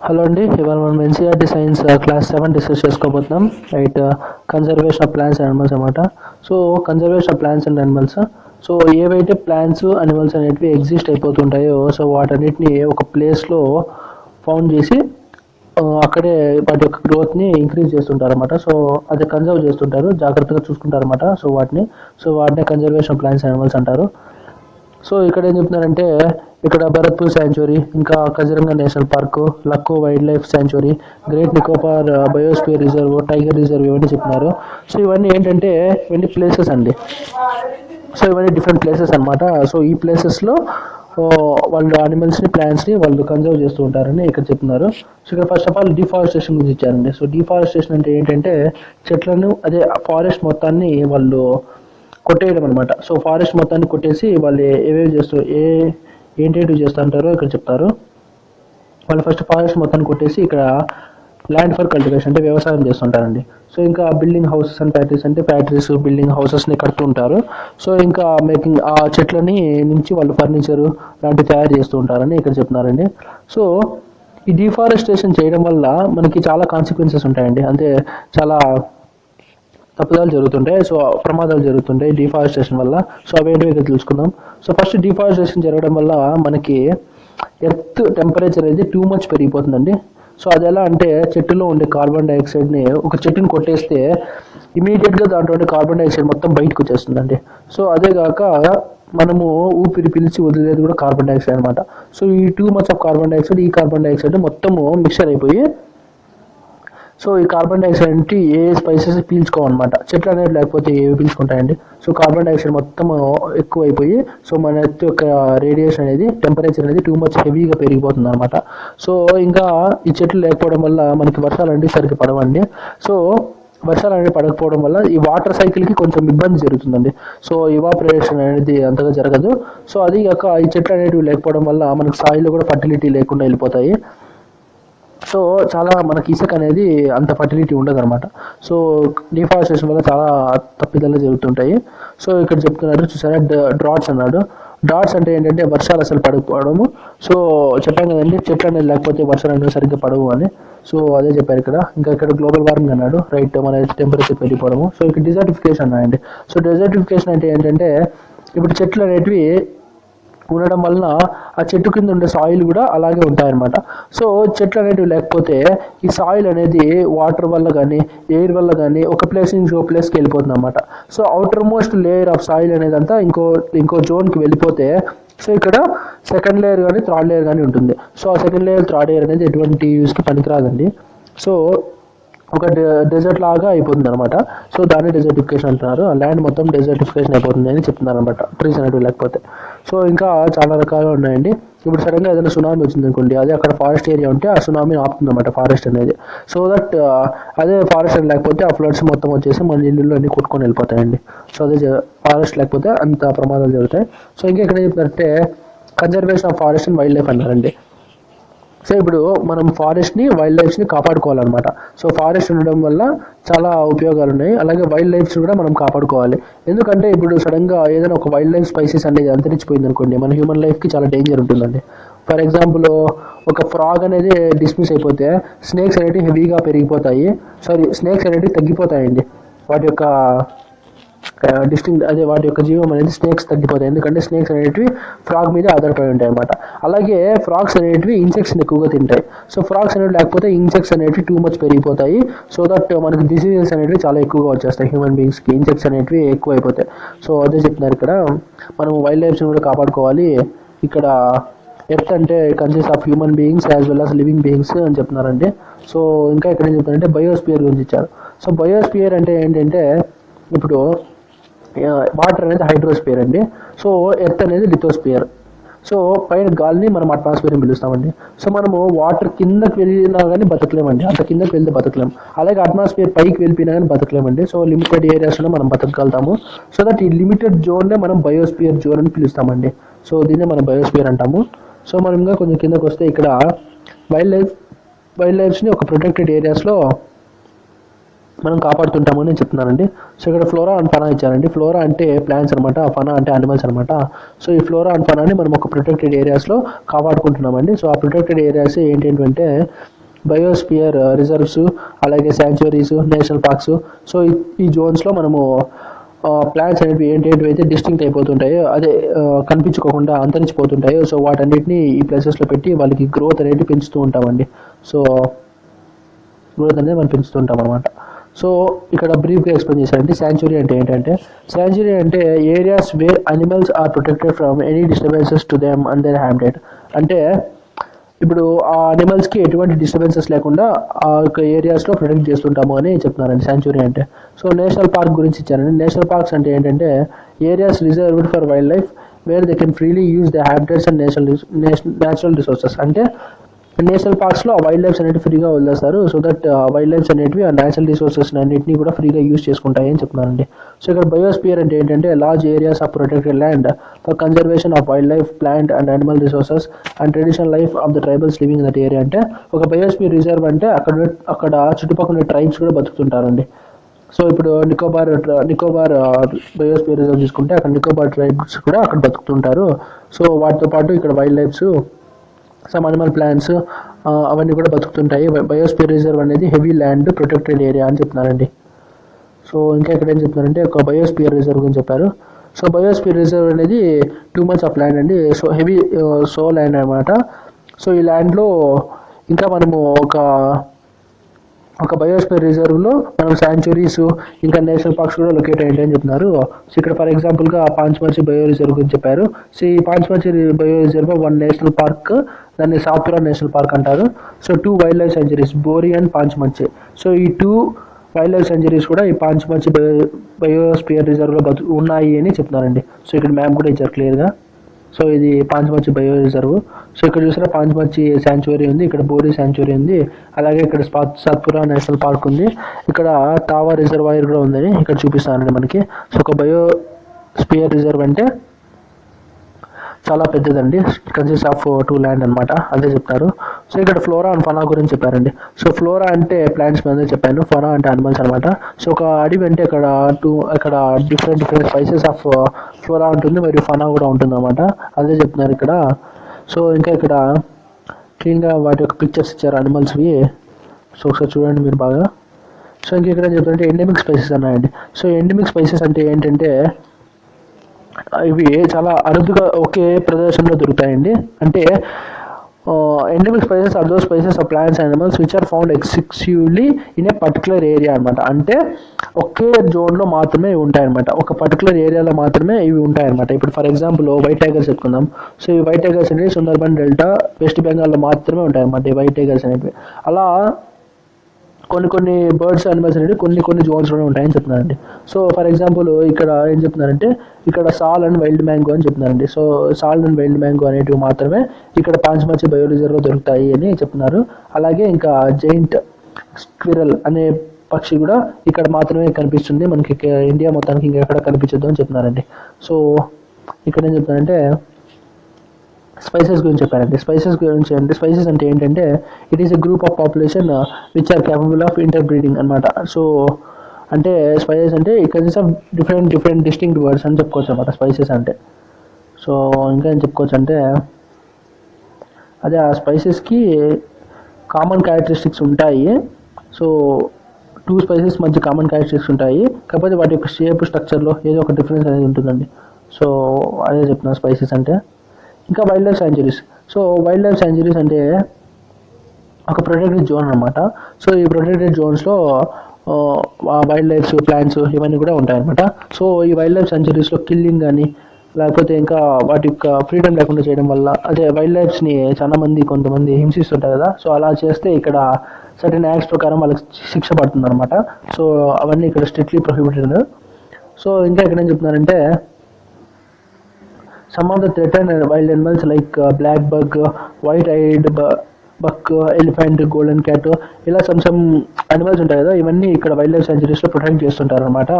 Hello అండి, ఇవాళ మనం ఎన్సీఆర్టీ సైన్స్ క్లాస్ 7 డిస్కస్ చేసుకోబోతున్నాం. Right, conservation of plants and animals అనమాట. So conservation of plants and animals, so ఏవైతే ప్లాంట్స్ అనిమల్స్ అనేటివి ఎగ్జిస్ట్ అయిపోతుంటాయో, సో వాటన్నిటిని ఒక ప్లేస్లో ఫౌండ్ చేసి అక్కడే వాటి యొక్క గ్రోత్ని ఇంక్రీజ్ చేస్తుంటారు అనమాట. సో అది కన్జర్వ్ చేస్తుంటారు, జాగ్రత్తగా చూసుకుంటారు అనమాట. సో వాటిని conservation of plants and animals అంటారు. సో ఇక్కడ ఏం చెప్తున్నారంటే, ఇక్కడ భరత్పూర్ శాంచురీ, ఇంకా కజిరంగా నేషనల్ పార్కు, లక్కో wild life sanctuary, great Nicobar biosphere reserve, tiger reserve ఇవన్నీ చెప్తున్నారు. సో ఇవన్నీ ఏంటంటే ఇవన్నీ ప్లేసెస్ అండి. సో ఇవన్నీ డిఫరెంట్ ప్లేసెస్ అనమాట. సో ఈ ప్లేసెస్లో వాళ్ళు అనిమల్స్ని, ప్లాంట్స్ని వాళ్ళు కన్జర్వ్ చేస్తూ ఉంటారని ఇక్కడ చెప్తున్నారు. సో ఇక్కడ ఫస్ట్ ఆఫ్ ఆల్ డిఫారెస్టేషన్ గురించి ఇచ్చారండి. సో డిఫారెస్టేషన్ అంటే ఏంటంటే చెట్లను, అదే ఫారెస్ట్ మొత్తాన్ని వాళ్ళు కొట్టేయడం అనమాట. సో ఫారెస్ట్ మొత్తాన్ని కొట్టేసి వాళ్ళు ఏవేవి చేస్తారు, ఏంటేంటివి చేస్తూ ఉంటారో ఇక్కడ చెప్తారు. వాళ్ళు ఫస్ట్ ఫారెస్ట్ మొత్తాన్ని కొట్టేసి ఇక్కడ ల్యాండ్ ఫర్ కల్టివేషన్ అంటే వ్యవసాయం చేస్తుంటారండి. సో ఇంకా బిల్డింగ్ హౌసెస్ అండ్ ఫ్యాక్టరీస్ అంటే ఫ్యాక్టరీస్, బిల్డింగ్ హౌసెస్ని కడుతుంటారు. సో ఇంకా మేకింగ్ ఆ చెట్లని నుంచి వాళ్ళు ఫర్నిచరు లాంటివి తయారు చేస్తూ ఉంటారని ఇక్కడ చెప్తున్నారండి. సో ఈ డిఫారెస్టేషన్ చేయడం వల్ల మనకి చాలా కాన్సిక్వెన్సెస్ ఉంటాయండి. అంటే చాలా తప్పుదాలు జరుగుతుంటాయి, సో ప్రమాదాలు జరుగుతుంటాయి డిఫారెస్టేషన్ వల్ల. సో అవేంటివి ఇక్కడ తెలుసుకుందాం. సో ఫస్ట్ డిఫారెస్టేషన్ జరగడం వల్ల మనకి ఎర్త్ టెంపరేచర్ అనేది టూ మచ్ పెరిగిపోతుందండి. సో అది ఎలా అంటే, చెట్టులో ఉండే కార్బన్ డైఆక్సైడ్ని, ఒక చెట్టుని కొట్టేస్తే ఇమీడియట్గా దాంట్లో ఉండే కార్బన్ డైఆక్సైడ్ మొత్తం బయటకు వచ్చేస్తుందండి. సో అదే కాక మనము ఊపిరి పీల్చి వదిలేది కూడా కార్బన్ డైఆక్సైడ్ అనమాట. సో ఈ too much of carbon dioxide, ఈ కార్బన్ డైఆక్సైడ్ మొత్తము మిక్చర్ అయిపోయి, సో ఈ కార్బన్ డైఆక్సైడ్ అంటే ఏ స్పైసెస్ పీల్చుకోవన్నమాట. చెట్లు అనేది లేకపోతే ఏవి పీల్చుకుంటాయండి. సో కార్బన్ డైఆక్సైడ్ మొత్తం ఎక్కువ అయిపోయి, సో మన ఎర్త్ యొక్క రేడియేషన్ అనేది, టెంపరేచర్ అనేది టూ మచ్ హెవీగా పెరిగిపోతుంది అనమాట. సో ఇంకా ఈ చెట్లు లేకపోవడం వల్ల మనకి వర్షాలు అంటే సరిగ్గా పడవండి. సో వర్షాలు అనేది పడకపోవడం వల్ల ఈ వాటర్ సైకిల్కి కొంచెం ఇబ్బంది జరుగుతుందండి. సో ఇవాపరేషన్ అనేది అంతగా జరగదు. సో అది కాక ఈ చెట్లు అనేటివి లేకపోవడం వల్ల మనకి సాయిల్లో కూడా ఫర్టిలిటీ లేకుండా వెళ్ళిపోతాయి. సో చాలా మనకి ఇసుక అనేది అంత ఫర్టిలిటీ ఉండదు అనమాట. సో డిఫారెస్టేషన్ వల్ల చాలా తప్పిదాలు జరుగుతుంటాయి. సో ఇక్కడ చెప్తున్నారు చూసారా, డ్రాట్స్ అన్నాడు. డ్రాట్స్ అంటే ఏంటంటే వర్షాలు అసలు పడకపోవడము. సో చెప్పాం కదండి, చెట్లు అనేది లేకపోతే వర్షాలు అనేవి సరిగ్గా పడవు అని. సో అదే చెప్పారు ఇక్కడ. ఇంకా ఇక్కడ గ్లోబల్ వార్మింగ్ అన్నాడు. రైట్, మన టెంపరేచర్ పెరిగిపోవడము. సో ఇక్కడ డిజర్టిఫికేషన్ అన్నాయండి. సో డిజర్టిఫికేషన్ అంటే ఏంటంటే, ఇప్పుడు చెట్లు అనేటివి ఉండడం వలన ఆ చెట్టు కింద ఉండే సాయిల్ కూడా అలాగే ఉంటాయన్నమాట. సో చెట్లు అనేటివి లేకపోతే ఈ సాయిల్ అనేది వాటర్ వల్ల కానీ, ఎయిర్ వల్ల కానీ ఒక ప్లేస్ నుంచి ఇంకో ప్లేస్కి వెళ్ళిపోతుంది అనమాట. So outer most layer of soil అనేది అంతా ఇంకో జోన్కి వెళ్ళిపోతే, సో ఇక్కడ సెకండ్ లేయర్ కానీ, థర్డ్ లేయర్ కానీ ఉంటుంది. సో ఆ సెకండ్ లేయర్, థర్డ్ లేయర్ అనేది ఎటువంటి యూస్కి పనికిరాదండి. సో ఒక డెజర్ట్ లాగా అయిపోతుంది అనమాట. సో దాన్ని డెజర్టిఫికేషన్ అంటున్నారు. ఆ ల్యాండ్ మొత్తం డెజర్టిఫికేషన్ అయిపోతుంది అని చెప్తున్నారు అనమాట, ట్రీస్ అనేవి లేకపోతే. సో ఇంకా చాలా రకాలు ఉన్నాయండి. ఇప్పుడు సడన్గా ఏదైనా సునామీ వచ్చింది అనుకోండి, అదే అక్కడ ఫారెస్ట్ ఏరియా ఉంటే ఆ సునామీని ఆపుతుంది అనమాట ఫారెస్ట్ అనేది. సో దట్ అదే ఫారెస్ట్ అని లేకపోతే ఆ ఫ్లడ్స్ మొత్తం వచ్చేసి మన ఇల్లు అన్ని కొట్టుకొని వెళ్ళిపోతాయండి. సో అదే ఫారెస్ట్ లేకపోతే అంత ప్రమాదాలు జరుగుతాయి. సో ఇంకా ఇక్కడ ఏం చెప్తారంటే, conservation of forest and wild life అన్నారండి. సో ఇప్పుడు మనం ఫారెస్ట్ని, వైల్డ్ లైఫ్స్ని కాపాడుకోవాలన్నమాట. సో ఫారెస్ట్ ఉండడం వల్ల చాలా ఉపయోగాలు ఉన్నాయి. అలాగే వైల్డ్ లైఫ్స్ కూడా మనం కాపాడుకోవాలి. ఎందుకంటే ఇప్పుడు సడన్గా ఏదైనా ఒక వైల్డ్ లైఫ్ స్పైసెస్ అనేది అంతరించిపోయింది అనుకోండి, మన హ్యూమన్ లైఫ్కి చాలా డేంజర్ ఉంటుందండి. ఫర్ ఎగ్జాంపుల్, ఒక ఫ్రాగ్ అనేది డిస్మిస్ అయిపోతే స్నేక్స్ అనేవి హెవీగా పెరిగిపోతాయి. స్నేక్స్ అనేవి తగ్గిపోతాయండి. వాటి యొక్క వాటి యొక్క జీవం అనేది స్నేక్స్ తగ్గిపోతాయి. ఎందుకంటే స్నేక్స్ అనేటివి ఫ్రాగ్ మీద ఆధారపడి ఉంటాయి అనమాట. అలాగే ఫ్రాగ్స్ అనేటివి ఇన్సెక్ట్స్ని ఎక్కువగా తింటాయి. సో ఫ్రాగ్స్ అనేవి లేకపోతే ఇన్సెక్ట్స్ అనేటివి టూ మచ్ పెరిగిపోతాయి. సో దట్ మనకి డిసీజెస్ అనేవి చాలా ఎక్కువగా వచ్చేస్తాయి హ్యూమన్ బీయింగ్స్కి, ఇన్సెక్ట్స్ అనేటివి ఎక్కువ అయిపోతాయి. సో అదే చెప్తున్నారు ఇక్కడ, మనం వైల్డ్ లైఫ్స్ని కూడా కాపాడుకోవాలి. ఇక్కడ ఎర్త్ అంటే consist of human beings as well as living beings అని చెప్తున్నారండి. సో ఇంకా ఇక్కడ ఏం చెప్తున్నారంటే బయోస్పియర్ గురించి ఇచ్చారు. సో బయోస్పియర్ అంటే ఏంటంటే, ఇప్పుడు వాటర్ అనేది హైడ్రోస్పియర్ అండి. సో ఎర్త్ అనేది లిథోస్పియర్. సో పైన గాలిని మనం అట్మాస్ఫియర్ అని పిలుస్తామండి. సో మనము వాటర్ కిందకి వెళ్ళినా కానీ బతకలేమండి, అంత కిందకి వెళ్తే బతకలేము. అలాగే అట్మాస్ఫియర్ పైకి వెళ్ళిపోయినా కానీ బతకలేమండి. సో లిమిటెడ్ ఏరియాస్లో మనం బతకగలుగుతాము. సో దట్ ఈ లిమిటెడ్ జోన్నే మనం బయోస్పియర్ జోన్ అని పిలుస్తామండి. సో దీన్నే మనం బయోస్పియర్ అంటాము. సో మనం ఇంకా కొంచెం కిందకు వస్తే, ఇక్కడ వైల్డ్ లైఫ్స్ని ఒక ప్రొటెక్టెడ్ ఏరియాస్లో మనం కాపాడుతుంటామని నేను చెప్తున్నానండి. సో ఇక్కడ ఫ్లోరా అండ్ ఫనా ఇచ్చారండి. ఫ్లోరా అంటే ప్లాంట్స్ అనమాట, ఫనా అంటే యానిమల్స్ అనమాట. సో ఈ ఫ్లోరా అండ్ ఫనాని మనం ఒక ప్రొటెక్టెడ్ ఏరియాస్లో కాపాడుకుంటున్నామండి. సో ఆ ప్రొటెక్టెడ్ ఏరియాస్ ఏంటంటే బయోస్పియర్ రిజర్వ్స్, అలాగే శాంచురీస్, నేషనల్ పార్క్స్. సో ఈ జోన్స్లో మనము ప్లాంట్స్ అనేవి ఏంటైతే డిస్టింక్ట్ అయిపోతుంటాయో, అదే కనిపించుకోకుండా అంతరించిపోతుంటాయో, సో వాటన్నిటిని ఈ ప్లేసెస్లో పెట్టి వాళ్ళకి గ్రోత్ అనేది పెంచుతూ ఉంటామండి. సో గ్రోత్ అనేది మనం పెంచుతూ ఉంటాం అనమాట. సో ఇక్కడ బ్రీఫ్గా ఎక్స్ప్లెయిన్ చేశారంటే శాంచురీ అంటే ఏంటంటే, శాంచురీ అంటే areas where animals are protected from any disturbances to them and their habitat. అంటే ఇప్పుడు ఆ అనిమల్స్కి ఎటువంటి డిస్టర్బెన్సెస్ లేకుండా ఆ యొక్క ఏరియాస్లో ప్రొటెక్ట్ చేస్తుంటాము అని చెప్తున్నారండి శాంచురీ అంటే. సో నేషనల్ పార్క్ గురించి ఇచ్చారండి. నేషనల్ పార్క్స్ అంటే ఏంటంటే areas reserved for wild life where they can freely use the habitats and natural resources. అంటే నేషనల్ పార్క్స్లో ఆ వైల్డ్ లైఫ్స్ అనేవి ఫ్రీగా వదిలేస్తారు. సో దట్ వైల్డ్ లైఫ్స్ అనేటివి ఆ నేచురల్ రిసోర్సెస్ అన్నింటినీ కూడా ఫ్రీగా యూజ్ చేసుకుంటాయి అని చెప్తున్నారండి. సో ఇక్కడ బయోస్పియర్ అంటే ఏంటంటే large areas of protected land for conservation of wild life, plant and animal resources and traditional life of the tribals living in that area. అంటే ఒక బయోస్పియర్ రిజర్వ్ అంటే అక్కడ చుట్టుపక్కల ట్రైబ్స్ కూడా బతుకుతుంటారండి. సో ఇప్పుడు నికోబార్ బయోస్పియర్ రిజర్వ్ తీసుకుంటే అక్కడ నికోబార్ ట్రైబ్స్ కూడా అక్కడ బతుకుతుంటారు. సో వాటితో పాటు ఇక్కడ wild lifes, some animal plants అవన్నీ కూడా బతుకుతుంటాయి. బయోస్పియర్ రిజర్వ్ అనేది హెవీ ల్యాండ్ ప్రొటెక్టెడ్ ఏరియా అని చెప్తున్నారండి. సో ఇంకా ఇక్కడ ఏం చెప్తున్నారంటే ఒక బయోస్పియర్ రిజర్వ్ గురించి చెప్పారు. సో బయోస్పియర్ రిజర్వ్ అనేది 2 months ఆఫ్ ల్యాండ్ అండి. సో హెవీ ల్యాండ్ అనమాట. సో ఈ ల్యాండ్లో ఇంకా మనము ఒక బయోస్పియర్ రిజర్వ్లో మనం శాంచురీస్ ఇంకా నేషనల్ పార్క్స్ కూడా లొకేట్ అయ్యాయి అని చెప్తున్నారు. సో ఇక్కడ ఫర్ ఎగ్జాంపుల్గా పాంచ్మర్చి బయో రిజర్వ్ గురించి చెప్పారు. సో ఈ Pachmarhi bio reserve 1 national park, దాన్ని సాత్పురా నేషనల్ పార్క్ అంటారు. So 2 wild life sanctuaries, Bori and Pachmarhi. So ఈ 2 వైల్డ్ లైఫ్ సెంచరీస్ కూడా ఈ పాంచ్మర్చి బయోస్పియర్ రిజర్వ్లో ఉన్నాయి అని చెప్తున్నారండి. సో ఇక్కడ మ్యాప్ కూడా ఇచ్చారు క్లియర్గా. సో ఇది పాంచ్మర్చి బయో రిజర్వ్. సో ఇక్కడ చూసారా పాంచ్మర్చి శాంచురీ ఉంది, ఇక్కడ బోరీ శాంచురీ ఉంది, అలాగే ఇక్కడ సాత్పురా నేషనల్ పార్క్ ఉంది, ఇక్కడ టావా రిజర్వాయర్ కూడా ఉందని ఇక్కడ చూపిస్తానండి మనకి. సో ఒక బయోస్పియర్ రిజర్వ్ అంటే చాలా పెద్దదండి, కన్సిస్ట్ ఆఫ్ 2 ల్యాండ్ అనమాట, అదే చెప్తారు. సో ఇక్కడ ఫ్లోరా అండ్ ఫనా గురించి చెప్పారండి. సో ఫ్లోరా అంటే ప్లాంట్స్ మీద చెప్పాను, ఫనా అంటే అనిమల్స్ అనమాట. సో ఒక అడవి అంటే అక్కడ డిఫరెంట్ స్పైసెస్ ఆఫ్ ఫ్లోరా ఉంటుంది, మరియు ఫనా కూడా ఉంటుంది అనమాట, అదే చెప్తున్నారు ఇక్కడ. సో ఇంకా ఇక్కడ క్లీన్గా వాటి యొక్క పిక్చర్స్ ఇచ్చారు అనిమల్స్వి. సో ఒకసారి చూడండి మీరు బాగా. సో ఇంకా ఇక్కడ ఏం చెప్తారంటే ఎండమిక్ స్పైసెస్ అన్నాయండి. సో ఎండమిక్ స్పైసెస్ అంటే ఏంటంటే ఇవి చాలా అరుదుగా ఒకే ప్రదేశంలో దొరుకుతాయండి. అంటే endemic species are those species of plants and animals which are found exclusively in a particular area అనమాట. అంటే ఒకే జోన్లో మాత్రమే ఇవి ఉంటాయన్నమాట, ఒక పర్టికులర్ ఏరియాలో మాత్రమే ఇవి ఉంటాయన్నమాట. ఇప్పుడు ఫర్ ఎగ్జాంపుల్ వైట్ టైగర్స్ చెప్పుకుందాం. సో ఈ వైట్ టైగర్స్ అనేవి సుందర్బన్ డెల్టా, వెస్ట్ బెంగాల్లో మాత్రమే ఉంటాయన్నమాట ఈ వైట్ టైగర్స్ అనేవి. అలా కొన్ని బర్డ్స్, అనిమల్స్ అనేవి కొన్ని జోన్స్లోనే ఉంటాయని చెప్తున్నారండి. సో ఫర్ ఎగ్జాంపుల్ ఇక్కడ ఏం చెప్తున్నారంటే ఇక్కడ సాల్ అండ్ వైల్డ్ మ్యాంగో అని చెప్తున్నారండి. సో సాల్ అండ్ వైల్డ్ మ్యాంగో అనేటివి మాత్రమే ఇక్కడ పాంచ్మర్చి బయో రిజర్వ్లో దొరుకుతాయి అని చెప్తున్నారు. అలాగే ఇంకా జైంట్ స్క్విరల్ అనే పక్షి కూడా ఇక్కడ మాత్రమే కనిపిస్తుంది, మనకి ఇండియా మొత్తానికి ఇంకెక్కడ కనిపించదు అని చెప్తున్నారండి. సో ఇక్కడ ఏం చెప్తున్నారంటే స్పైసెస్ గురించి చెప్పారండి. స్పైసెస్ అంటే ఏంటంటే it is a group of population which are capable of interbreeding అనమాట. సో అంటే స్పైసెస్ అంటే it consist of different distinct words అని చెప్పుకోవచ్చు అనమాట స్పైసెస్ అంటే. సో ఇంకా ఏం చెప్పుకోవచ్చు అంటే అదే ఆ స్పైసెస్కి కామన్ క్యారెక్టరిస్టిక్స్ ఉంటాయి. సో 2 స్పైసెస్ మధ్య కామన్ క్యారెక్టరిస్టిక్స్ ఉంటాయి, కాకపోతే వాటి యొక్క షేప్, స్ట్రక్చర్లో ఏదో ఒక డిఫరెన్స్ అనేది ఉంటుందండి. సో అదే చెప్తున్నాను స్పైసెస్ అంటే. ఇంకా wild life sanctuaries. So wild life sanctuaries అంటే ఒక ప్రొటెక్టెడ్ జోన్ అనమాట. సో ఈ ప్రొటెక్టెడ్ జోన్స్లో వైల్డ్ లైఫ్స్, ప్లాంట్స్ ఇవన్నీ కూడా ఉంటాయన్నమాట. సో ఈ వైల్డ్ లైఫ్ శాంచురీస్లో కిల్లింగ్ కానీ లేకపోతే ఇంకా వాటి యొక్క ఫ్రీడమ్ లేకుండా చేయడం వల్ల, అదే వైల్డ్ లైఫ్స్ని కొంతమంది హింసిస్తుంటారు కదా, సో అలా చేస్తే ఇక్కడ సర్టెన్ యాక్ట్స్ ప్రకారం వాళ్ళకి శిక్ష పడుతుంది అనమాట. సో అవన్నీ ఇక్కడ స్ట్రిక్ట్లీ ప్రొహిబిటెడ్. సో ఇంకా ఇక్కడ ఏం చెప్తున్నారంటే some of the threatened wild animals like black bug, white-eyed buck, elephant, golden cat, ఇలా సమ్ అనిమల్స్ ఉంటాయి కదా, ఇవన్నీ ఇక్కడ వైల్డ్ లైఫ్ సెంచరీస్లో ప్రొటెక్ట్ చేస్తుంటారు అనమాట.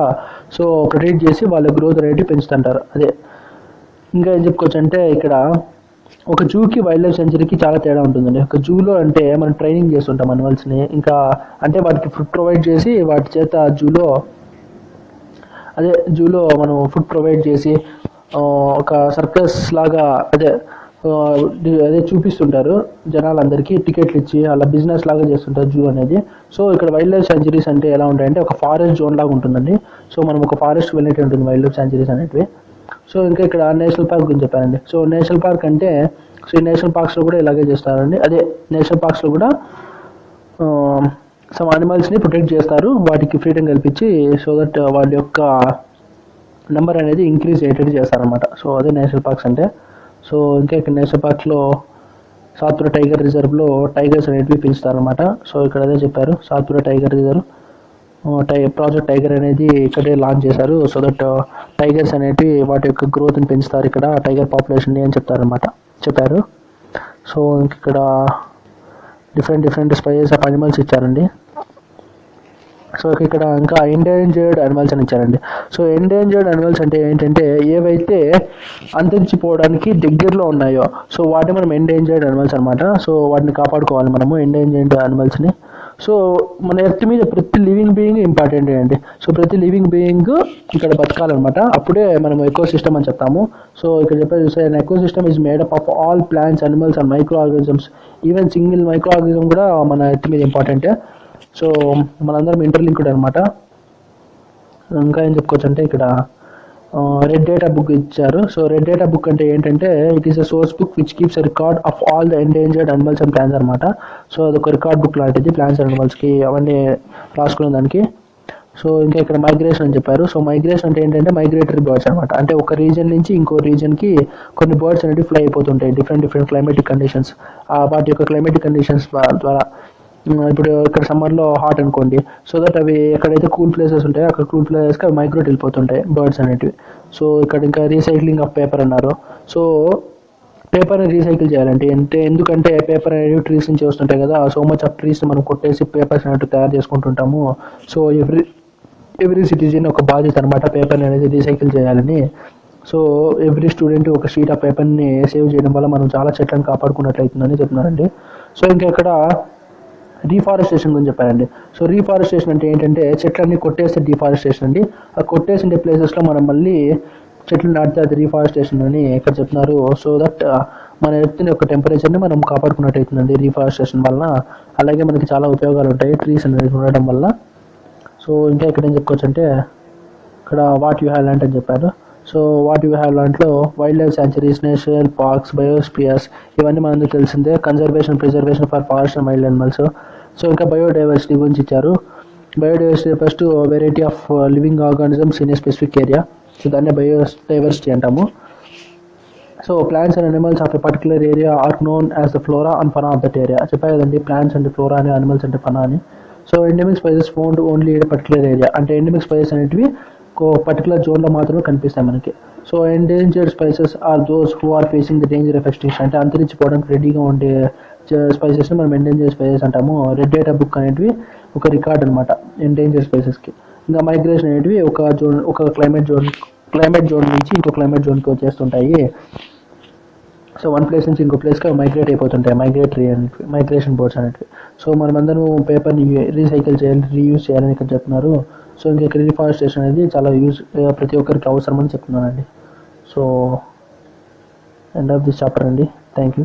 సో ప్రొటెక్ట్ చేసి వాళ్ళ గ్రోత్ అనేది పెంచుతుంటారు. అదే ఇంకా ఏం చెప్పుకోవచ్చు అంటే ఇక్కడ ఒక జూకి వైల్డ్ లైఫ్ సెంచరీకి చాలా తేడా ఉంటుందండి. ఒక జూలో అంటే మనం ట్రైనింగ్ చేస్తుంటాం అనిమల్స్ని, ఇంకా అంటే వాటికి ఫుడ్ ప్రొవైడ్ చేసి వాటి చేత జూలో మనం ఫుడ్ ప్రొవైడ్ చేసి ఒక సర్కస్ లాగా అదే చూపిస్తుంటారు జనాలందరికీ, టికెట్లు ఇచ్చి అలా బిజినెస్ లాగా చేస్తుంటారు జూ అనేది. సో ఇక్కడ వైల్డ్ లైఫ్ సెంచరీస్ అంటే ఎలా ఉంటాయంటే ఒక ఫారెస్ట్ జోన్ లాగా ఉంటుందండి. సో మనం ఒక ఫారెస్ట్ వెళ్ళినట్టు ఉంటుంది వైల్డ్ లైఫ్ సెంచరీస్ అనేటివి. సో ఇంకా ఇక్కడ నేషనల్ పార్క్ గురించి చెప్పానండి. సో నేషనల్ పార్క్ అంటే సో ఈ నేషనల్ పార్క్స్లో కూడా ఇలాగే చేస్తారండి. అదే నేషనల్ పార్క్స్లో కూడా సమ్ అనిమల్స్ని ప్రొటెక్ట్ చేస్తారు, వాటికి ఫ్రీడమ్ కల్పించి, సో దట్ వాళ్ళ యొక్క నెంబర్ అనేది ఇంక్రీజ్ అయ్యేటట్టు చేస్తారనమాట. సో అదే నేషనల్ పార్క్స్ అంటే. సో ఇంకా ఇక్కడ నేషనల్ పార్క్లో సాత్పుర టైగర్ రిజర్వ్లో టైగర్స్ అనేటివి పెంచుతారనమాట. సో ఇక్కడ అదే చెప్పారు, Satpura tiger reserve project tiger అనేది ఇక్కడే లాంచ్ చేశారు. సో దట్ టైగర్స్ అనేటివి వాటి యొక్క గ్రోత్ని పెంచుతారు ఇక్కడ, టైగర్ పాపులేషన్ని అని చెప్పారు. సో ఇక్కడ డిఫరెంట్ స్పైసెస్ ఆఫ్ అనిమల్స్ ఇచ్చారండి. సో ఇక్కడ ఇంకా ఎండేంజర్డ్ అనిమల్స్ అని ఇచ్చారండి. సో ఎండేంజర్డ్ అనిమల్స్ అంటే ఏంటంటే ఏవైతే అంతరించిపోవడానికి దగ్గరలో ఉన్నాయో సో వాటిని మనం ఎండేంజర్డ్ అనిమల్స్ అనమాట. సో వాటిని కాపాడుకోవాలి మనము, ఎండేంజర్డ్ అనిమల్స్ని. సో మన ఎర్త్ మీద ప్రతి లివింగ్ బీయింగ్ ఇంపార్టెంట్ అండి. సో ప్రతి లివింగ్ బీయింగ్ ఇక్కడ బతకాలన్నమాట, అప్పుడే మనం ఎకో సిస్టమ్ అని చెప్తాము. సో ఇక్కడ చెప్పేది చూస్తే eco system is made up of all plants, animals and micro organisms. Even single micro organism కూడా మన ఎర్త్ మీద ఇంపార్టెంటే. సో మనందరం ఇంటర్లింక్డ్ అనమాట. ఇంకా ఏం చెప్పుకోవచ్చు అంటే ఇక్కడ రెడ్ డేటా బుక్ ఇచ్చారు. సో రెడ్ డేటా బుక్ అంటే ఏంటంటే it is a source book which keeps a record of all the endangered animals and plants అనమాట. సో అదొక రికార్డ్ బుక్ లాంటిది ప్లాంట్స్ అండ్ అనిమల్స్కి అవన్నీ రాసుకునే దానికి. సో ఇంకా ఇక్కడ మైగ్రేషన్ అని చెప్పారు. సో మైగ్రేషన్ అంటే ఏంటంటే మైగ్రేటరీ బర్డ్స్ అనమాట. అంటే ఒక రీజన్ నుంచి ఇంకో రీజన్కి కొన్ని బర్డ్స్ అనేవి ఫ్లై అయిపోతుంటాయి డిఫరెంట్ క్లైమేటిక్ కండిషన్స్. వాటి యొక్క క్లైమేటిక్ కండిషన్స్ ద్వారా ఇప్పుడు ఇక్కడ సమ్మర్లో హాట్ అనుకోండి, సో దట్ అవి ఎక్కడైతే కూల్ ప్లేసెస్ ఉంటాయో అక్కడ కూల్ ప్లేసెస్కి అవి మైగ్రేట్ వెళ్ళిపోతుంటాయి బర్డ్స్ అనేటివి. సో ఇక్కడ ఇంకా రీసైక్లింగ్ ఆఫ్ పేపర్ అన్నారు. సో పేపర్ని రీసైకిల్ చేయాలంటే ఎందుకంటే పేపర్ అనేవి ట్రీస్ నుంచి వస్తుంటాయి కదా, సో మచ్ ఆఫ్ ట్రీస్ మనం కొట్టేసి పేపర్స్ అనేవి తయారు చేసుకుంటుంటాము. సో ఎవ్రీ సిటిజన్ ఒక బాధ్యత అనమాట పేపర్ని అనేది రీసైకిల్ చేయాలని. సో ఎవ్రీ స్టూడెంట్ ఒక షీట్ ఆఫ్ పేపర్ని సేవ్ చేయడం వల్ల మనం చాలా చెట్లను కాపాడుకున్నట్లయితుందని చెప్తున్నారండి. సో ఇంకా ఇక్కడ రీఫారెస్టేషన్ గురించి చెప్పారండి. సో రీఫారెస్టేషన్ అంటే ఏంటంటే చెట్లన్నీ కొట్టేస్తే డిఫారెస్టేషన్ అండి. ఆ కొట్టేసిన ప్లేసెస్లో మనం మళ్ళీ చెట్లు నాటితే అది రీఫారెస్టేషన్ అని ఇక్కడ చెప్తున్నారు. సో దట్ మన ఎర్త్ యొక్క టెంపరేచర్ని మనం కాపాడుకున్నట్టు అవుతుందండి రీఫారెస్టేషన్ వల్ల. అలాగే మనకి చాలా ఉపయోగాలు ఉంటాయి ట్రీస్ అనేది ఉండడం వల్ల. సో ఇంకా ఇక్కడ ఏం చెప్పుకోవచ్చు అంటే ఇక్కడ వాట్ యూ హ్యావ్ ల్యాండ్ అని చెప్పారు. సో వాట్ యూ హ్యావ్ ల్యాండ్లో wild life sanctuaries, national parks, biospheres ఇవన్నీ మనకు తెలిసిందే. Preservation for forest and wild animals. So ఇంకా బయోడైవర్సిటీ గురించి ఇచ్చారు. Biodiversity first variety of living organisms in a specific area. So దాన్ని బయోడైవర్సిటీ అంటాము. So plants and animals of a particular area are known as the flora and fauna of that area. చెప్పారు కదండి, plants అంటే flora అని, animals అంటే fauna అని. So endemic species found only in particular area. అంటే endemic species అనేటివి particular జోన్లో మాత్రమే కనిపిస్తాయి మనకి. So endangered species are those who are facing the danger of extinction. అంటే అంతరించిపోవడానికి రెడీగా ఉండే స్పైసెస్ని మనం ఎండేంజర్డ్ స్పైసెస్ అంటాము. రెడ్ డేటా బుక్ అనేటివి ఒక రికార్డ్ అనమాట ఎండేంజర్డ్ స్పైసెస్కి. ఇంకా మైగ్రేషన్ అనేటివి ఒక క్లైమేట్ జోన్ నుంచి ఇంకో క్లైమేట్ జోన్కి వచ్చేస్తుంటాయి. సో వన్ ప్లేస్ నుంచి ఇంకో ప్లేస్కి మైగ్రేట్ అయిపోతుంటాయి, మైగ్రేషన్ బోర్డ్స్ అనేటివి. సో మనమందరం పేపర్ని రీసైకిల్ చేయాలి, రీయూజ్ చేయాలని ఇక్కడ చెప్తున్నారు. సో ఇంకా ఇక్కడ రీఫారెస్టేషన్ అనేది చాలా ప్రతి ఒక్కరికి అవసరం అని చెప్తున్నానండి. So end of this chapter అండి. Thank you.